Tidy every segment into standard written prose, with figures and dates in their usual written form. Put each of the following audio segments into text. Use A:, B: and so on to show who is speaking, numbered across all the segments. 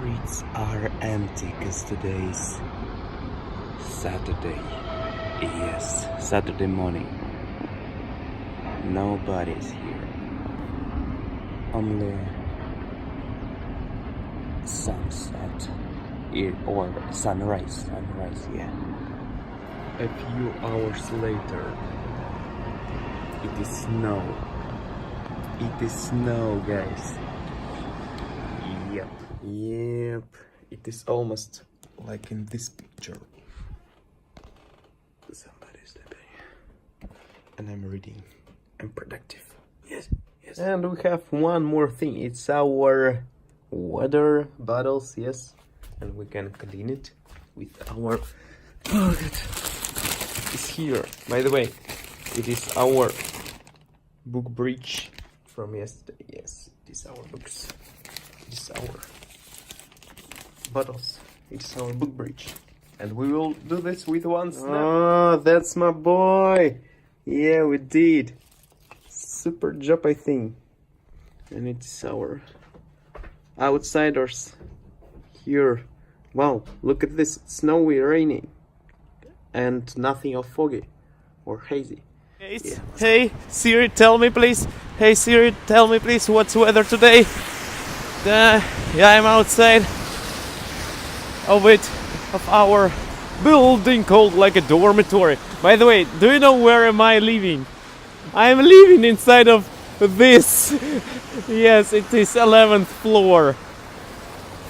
A: streets are empty because today's Saturday. Yes, Saturday morning. Nobody's here. Only sunset or sunrise, yeah. A few hours later, it is snow. It is snow, guys. Yep. It is almost like in this picture. Somebody's sleeping. And I'm reading. I'm productive. Yes. And we have one more thing. It's our water bottles, yes. And we can clean it with our pocket. It's here. By the way, it is our book bridge from yesterday. Yes, it is our books. It is our bottles. It's our book bridge. And we will do this with one snap. Oh, that's my boy. Yeah, we did. Super job, I think. And it's our outsiders here. Wow, look at this. It's snowy, raining. And nothing of foggy or hazy. Yeah.
B: Hey Siri, tell me please. Hey Siri, tell me please what's weather today. Yeah, I'm outside of our building called like a dormitory. By the way, do you know where am I living? I'm living inside of this. Yes, it is 11th floor.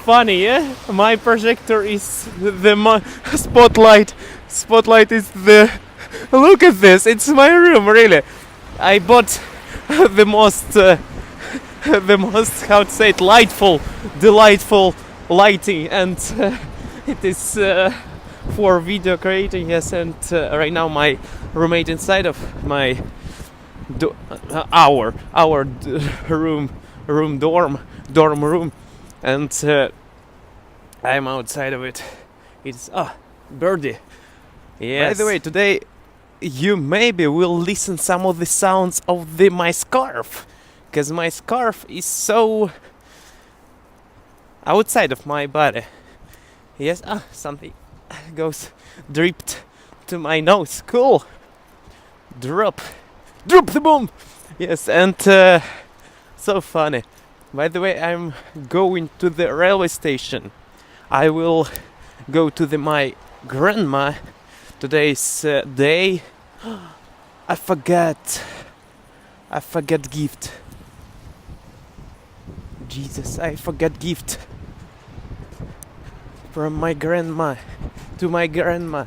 B: Funny, yeah? My projector is the spotlight. Spotlight is the... Look at this, it's my room, really. I bought the most, how to say it, delightful lighting, and it is for video creating, yes. And right now my roommate inside of my dorm room, and I'm outside of it. It's birdie. Yes. By the way, today you maybe will listen some of the sounds of my scarf, because my scarf is so outside of my body. Yes, something dripped to my nose. Cool. Drop the bomb. Yes, and so funny. By the way, I'm going to the railway station. I will go to my grandma. Today's day. I forget gift. Jesus, I forget gift from my grandma to my grandma.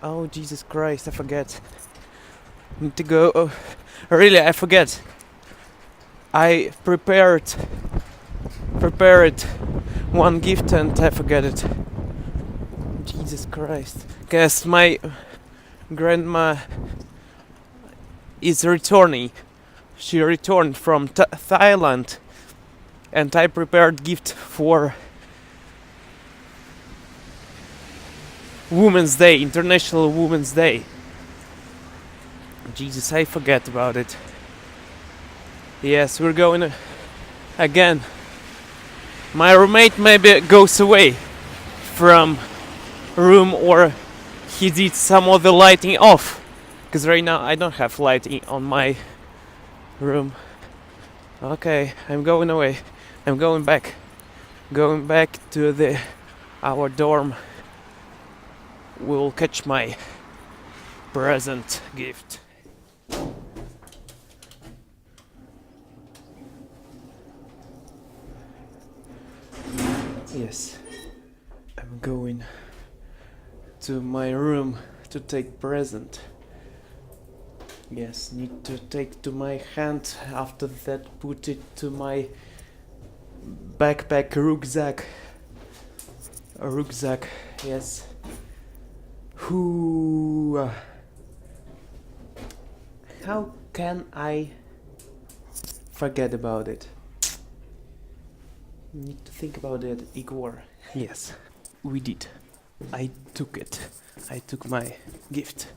B: Oh Jesus Christ, I forget. Need to go. Oh, really, I forget. I prepared one gift and I forget it. Jesus Christ. Guess my grandma is returning. She returned from Thailand, and I prepared gift for Women's Day, International Women's Day. Jesus, I forget about it. Yes, we're going again. My roommate maybe goes away from room, or he did some of the lighting off, because right now I don't have lighting on my room. Okay, I'm going away. I'm going back to our dorm. We'll catch my present gift. Yes, I'm going to my room to take present. Yes, need to take to my hand. After that, put it to my backpack, rucksack. Yes. Who? How can I forget about it? Need to think about it, Igor. Yes, we did. I took it. I took my gift.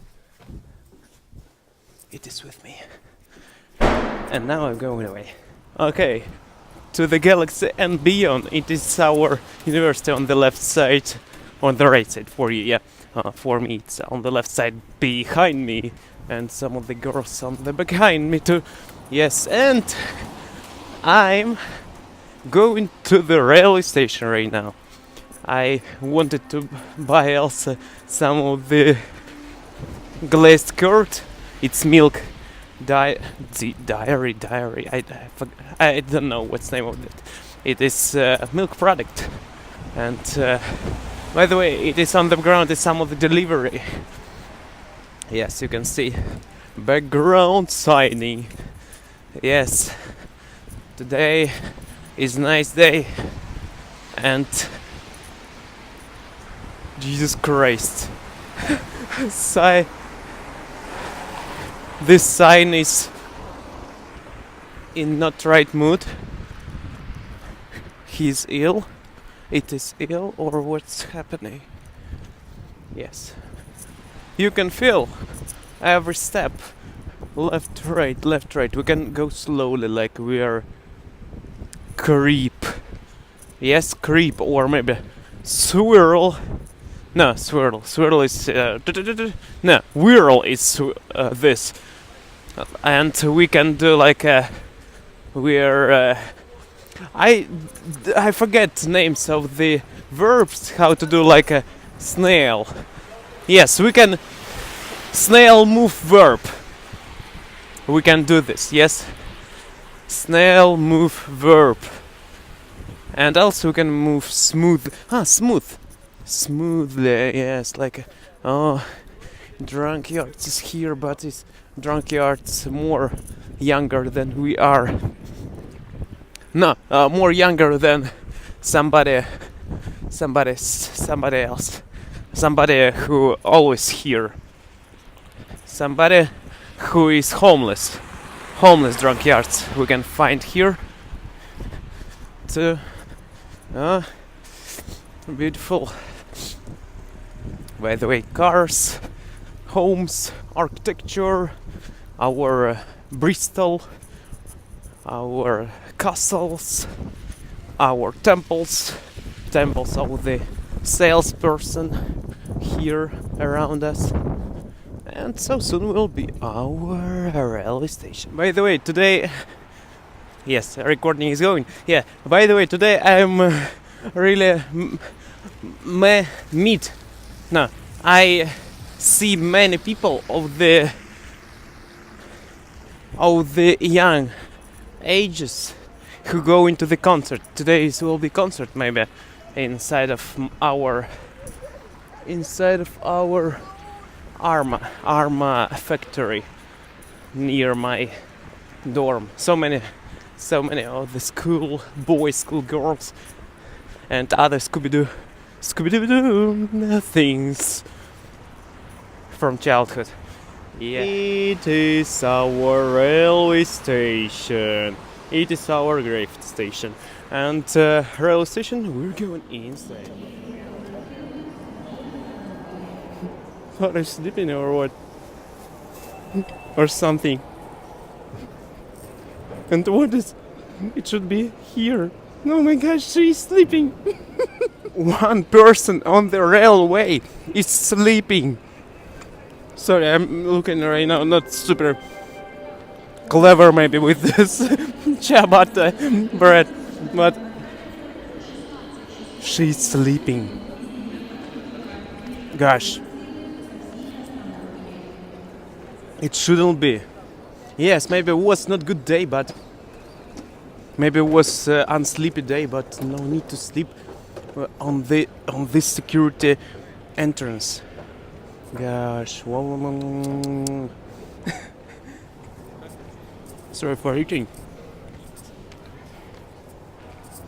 B: It is with me. And now I'm going away. Okay. to the galaxy and beyond. It is our university on the left side, on the right side for you, yeah. For me, it's on the left side behind me, and some of the girls on the behind me too. Yes, and I'm going to the railway station right now. I wanted to buy also some of the glazed curd. It's milk diary. I don't know what's the name of it. It is a milk product, and by the way, it is on the ground. It's some of the delivery. Yes, you can see background signing. Yes, today is a nice day, and Jesus Christ, this sign is in not right mood. He's ill. It is ill, or what's happening? Yes, you can feel every step. Left, right, left, right. We can go slowly, like we are creep. Yes, creep, or maybe swirl. No, swirl. Swirl is no, whirl is this, and we can do like a. We're I forget names of the verbs. How to do like a snail. Yes, we can snail move verb. We can do this. Yes, snail move verb, and also we can move smooth. Smoothly. Yes, like drunk yards is here, but it's drunk yards more younger than we are. No, more younger than somebody else. Somebody who always here. Somebody who is homeless. Homeless drunk yards we can find here. Beautiful. By the way, cars, homes, architecture, our Bristol, our castles, our temples of the salesperson here around us, and so soon will be our railway station. By the way, today, yes, recording is going. Yeah. By the way, today I'm really I see many people of the young ages who go into the concert. Today will be concert maybe inside of our Arma factory near my dorm. So many of the school boys, school girls, and other Scooby-Doo things from childhood. Yeah. It is our railway station. It is our grave station. And railway station, we're going inside. Are you sleeping or what? Or something? And what is... It should be here. Oh my gosh, she's sleeping. One person on the railway is sleeping. Sorry, I'm looking right now, not super clever maybe with this ciabatta bread, but she's sleeping. Gosh. It shouldn't be. Yes, maybe it was not good day, but maybe it was unsleepy day, but no need to sleep on this security entrance. Gosh, sorry for eating.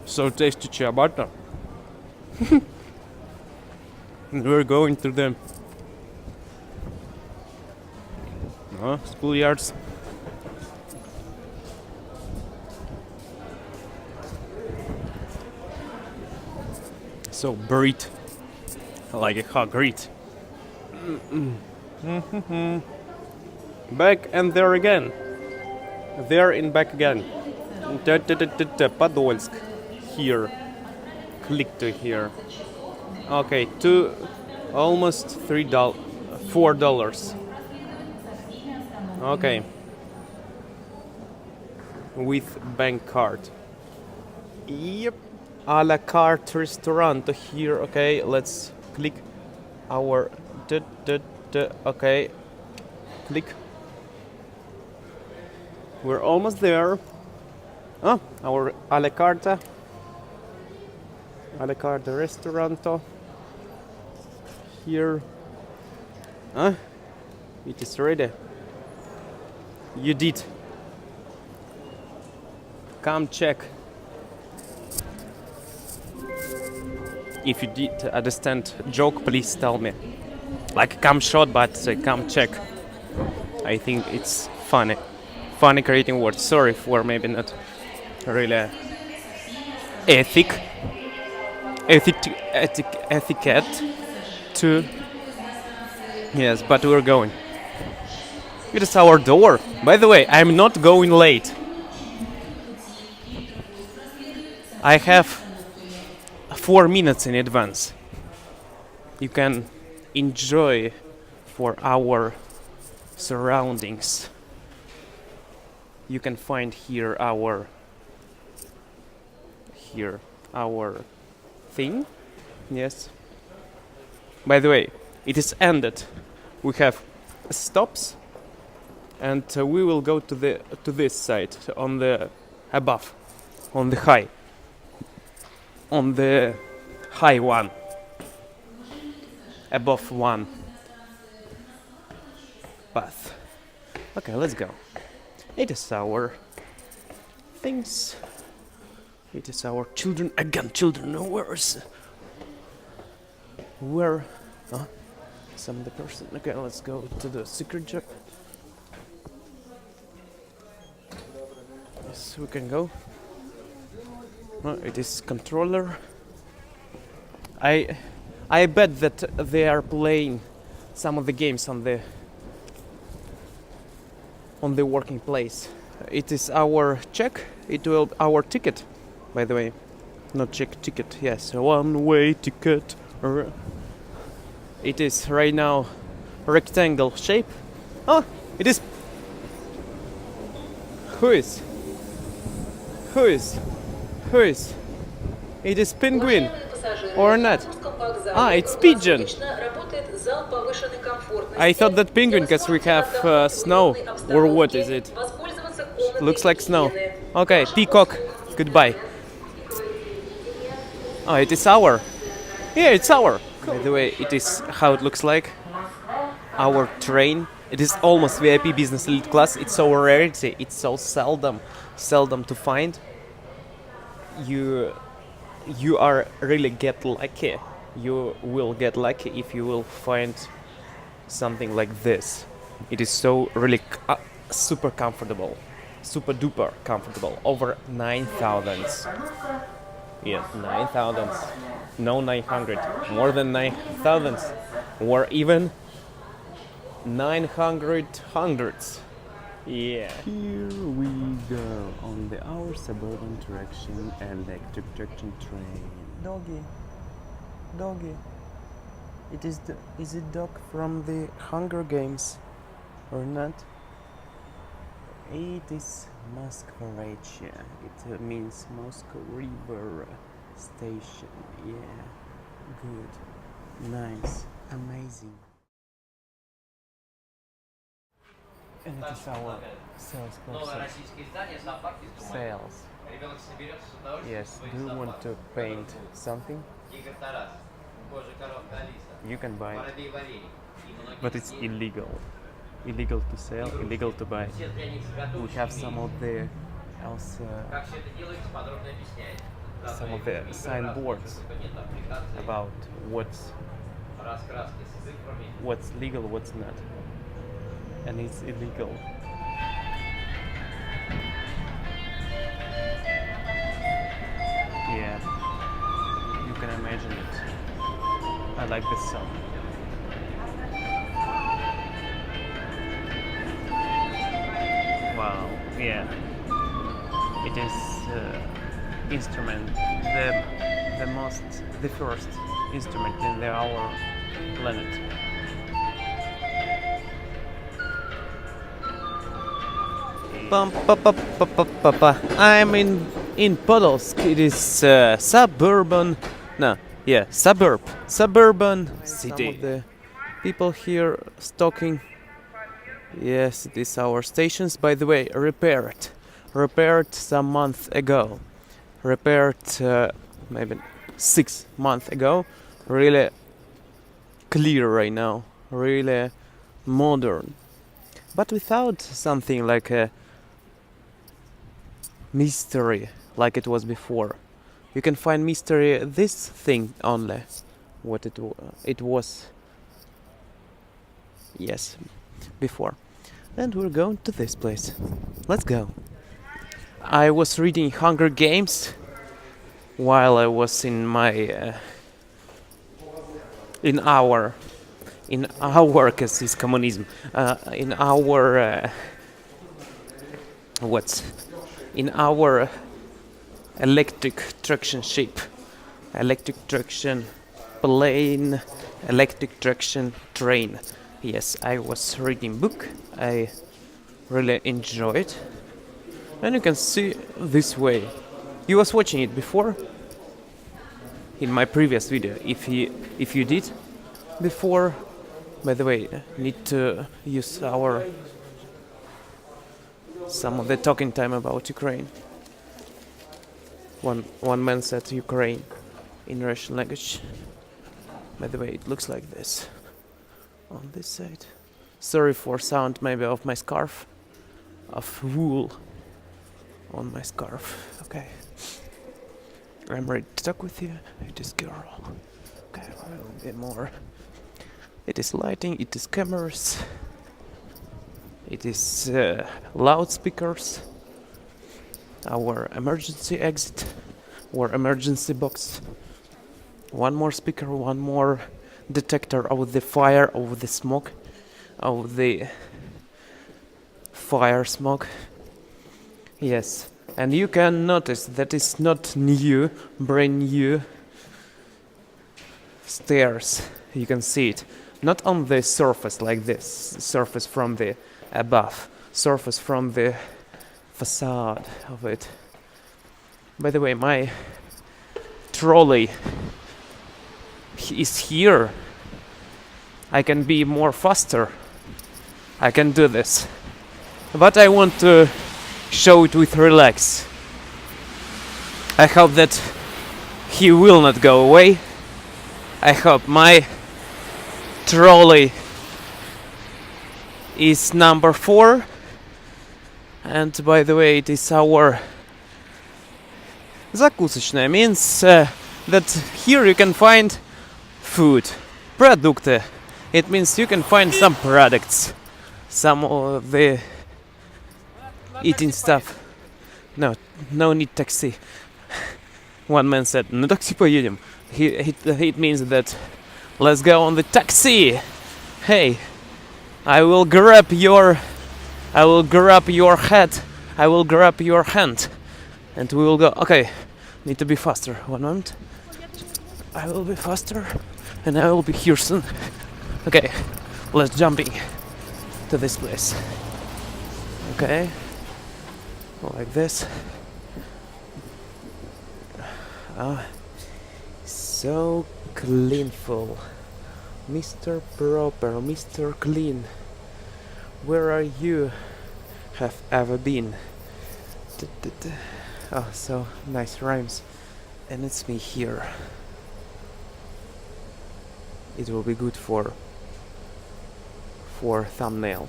B: So tasty ciabatta. And we're going to the schoolyards. So breed, like a hog breed. Back and there again. There and back again. Подольsk. Here. Click to here. Okay, almost $4. Okay. With bank card. Yep. A la carte restaurant here. Okay, let's click our. Okay. Click. We're almost there. Oh, our a la carte. A la carte restaurant. Here. It is ready. You did. Come check. If you did understand joke, please tell me. Like come short, but come check. I think it's funny. Funny creating words. Sorry for maybe not really etiquette to. Yes, but we're going. It is our door. By the way, I'm not going late. I have 4 minutes in advance. You can enjoy for our surroundings. You can find here our thing. Yes. By the way, it is ended. We have stops, and we will go to this side on the above, on the high. On the high one, above one path. Okay, let's go. It is our things. It is our children. Again, children. Where? Some of the person. Okay, let's go to the secret job. Yes, we can go. It is controller. I bet that they are playing some of the games on the working place. It is our check. It will our ticket, by the way, not check ticket. Yes, a one-way ticket. It is right now rectangle shape. Oh, it is. Who is? It is penguin or not? It's pigeon. I thought that penguin because we have snow, or what is it? Looks like snow. Okay, peacock. Goodbye. Oh, it is our. Yeah, it's our. By the way, it is how it looks like. Our train. It is almost VIP business elite class. It's so rarity. It's so seldom to find. You are really get lucky. You will get lucky if you will find something like this. It is so really super comfortable, super duper comfortable. Over 9,000. Yeah, 9,000. No 900. More than 9,000. Or even 900 hundreds. Yeah. Here we go on our suburban traction electric traction train. Doggy. Is it dog from the Hunger Games or not? It is Moskvaretia. It means Moscow River Station. Yeah. Good. Nice. Amazing. And it is our sales process. Sales. Yes. Do you want to paint something? You can buy it. But it's illegal. Illegal to sell, illegal to buy. We have some of the signboards about what's legal, what's not. And it's illegal. Yeah, you can imagine it. I like this song. Wow, yeah. It is instrument, the first instrument in our planet. I'm in Podolsk. It is suburban city. Some of the people here stalking. Yes, it is our stations. By the way, repaired some month ago. Repaired maybe 6 months ago. Really clear right now. Really modern. But without something like a mystery like it was before. You can find mystery this thing only. What it was. Yes, before. And we're going to this place. Let's go. I was reading Hunger Games while I was in my in our cause is communism. In our in our electric traction ship, electric traction plane, electric traction train. Yes, I was reading book. I really enjoyed, and you can see this way. You was watching it before in my previous video. If you did before, by the way, need to use some of the talking time about Ukraine. One man said Ukraine in Russian language. By the way, it looks like this on this side. Sorry for sound maybe of my scarf, of wool on my scarf. Okay, I'm ready to talk with you. It is girl. Okay, a little bit more. It is lighting. It is cameras. It is loudspeakers. Our emergency exit, our emergency box. One more speaker, one more detector of the fire, of the smoke, of the fire smoke. Yes, and you can notice that it's not new, brand new stairs. You can see it. Not on the surface like this, surface from the above, surface from the facade of it. By the way, my trolley is here. I can be more faster. I can do this. But I want to show it with relax. I hope that he will not go away. I hope my trolley is number 4. And by the way, it is our закусочная, means that here you can find food, продукты. It means you can find some products, some of the eating stuff. No need taxi. One man said, "На такси поедем." It means that let's go on the taxi. Hey, I will grab your head. I will grab your hand, and we will go. Okay, need to be faster. One moment. I will be faster, and I will be here soon. Okay, let's jumping to this place. Okay, like this. So cleanful, Mr. Proper, Mr. Clean. Where are you? Have ever been? Oh, so nice rhymes. And it's me here. It will be good for thumbnail.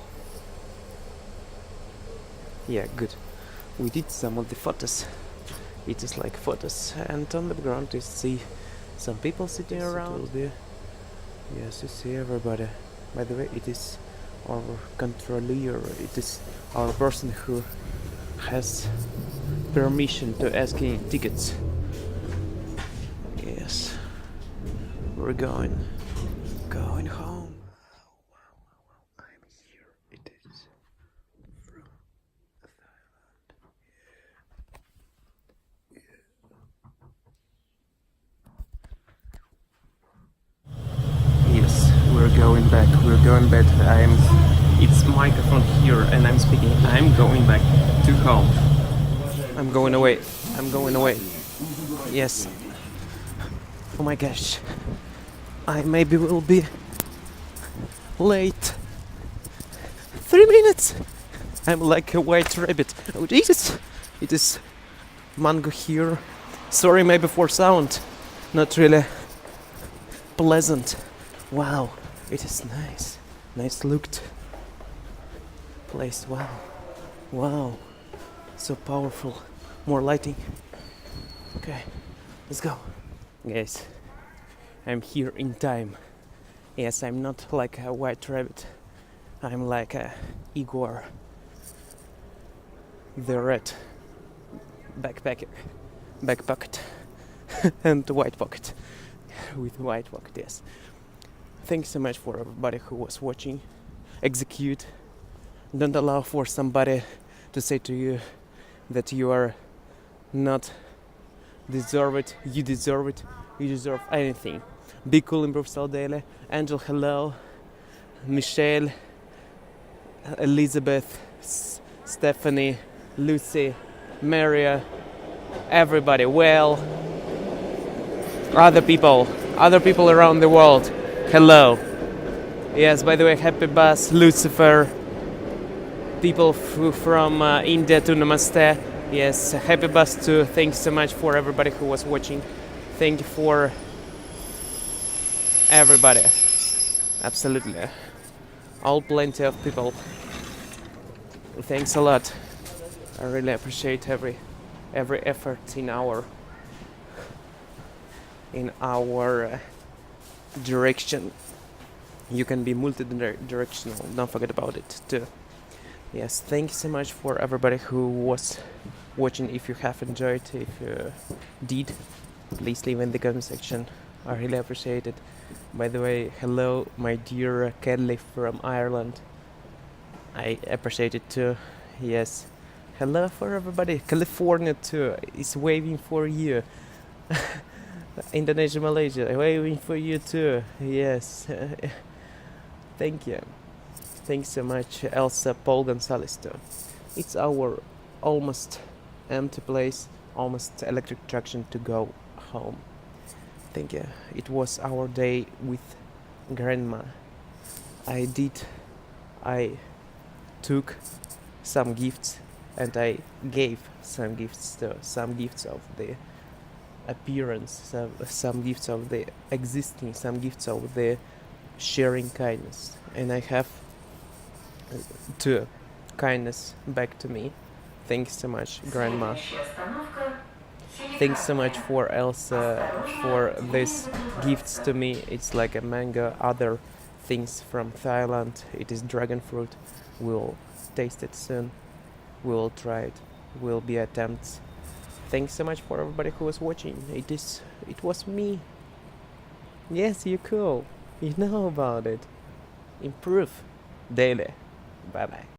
B: Yeah, good. We did some of the photos. It is like photos, and on the ground you see some people sitting around. Yes, you see everybody. By the way, it is our controller. It is our person who has permission to asking tickets. Yes, we're going home. I'm here. It is from Thailand. Yeah. back. We're going back. It's microphone here, and I'm speaking. I'm going back to home. I'm going away. I'm going away. Yes. Oh my gosh. I maybe will be late. 3 minutes. I'm like a white rabbit. Oh Jesus! It is mango here. Sorry maybe for sound. Not really pleasant. Wow, it is nice. Nice looked place. Wow. Wow. So powerful. More lighting. Okay, let's go. Guys, I'm here in time. Yes, I'm not like a white rabbit. I'm like a Igor the red backpacker. Back pocket. And white pocket. With white pocket, yes. Thanks so much for everybody who was watching. Execute. Don't allow for somebody to say to you that you are not deserve it. You deserve it. You deserve anything. Be cool, improve style daily. Angel, hello. Michelle, Elizabeth, Stephanie, Lucy, Maria, everybody. Well, other people around the world. Hello. Yes, by the way, happy bus, Lucifer. People from India to Namaste. Yes, happy bus too. Thanks so much for everybody who was watching. Thank you for everybody. Absolutely. All plenty of people. Thanks a lot. I really appreciate every effort in our direction. You can be multi-directional. Don't forget about it too. Yes, thank you so much for everybody who was watching. If you have enjoyed, if you did, please leave in the comment section. I really appreciate it. By the way, hello, my dear Kelly from Ireland. I appreciate it too. Yes. Hello for everybody. California too is waving for you. Indonesia, Malaysia, waving for you too. Yes. Thank you. Thanks so much, Elsa, Paul Gonzalez too. It's our almost empty place, almost electric traction to go home. Thank you. It was our day with grandma. I took some gifts and I gave some gifts to some gifts of the appearance, some gifts of the existing, some gifts of the sharing kindness, and I have two kindness back to me. Thanks so much, grandma. Thanks so much for Elsa for these gifts to me. It's like a mango, other things from Thailand. It is dragon fruit. We'll taste it soon. We'll try it. Will be attempts. Thanks so much for everybody who was watching. It was me. Yes, you're cool. You know about it. Improve daily. Bye bye.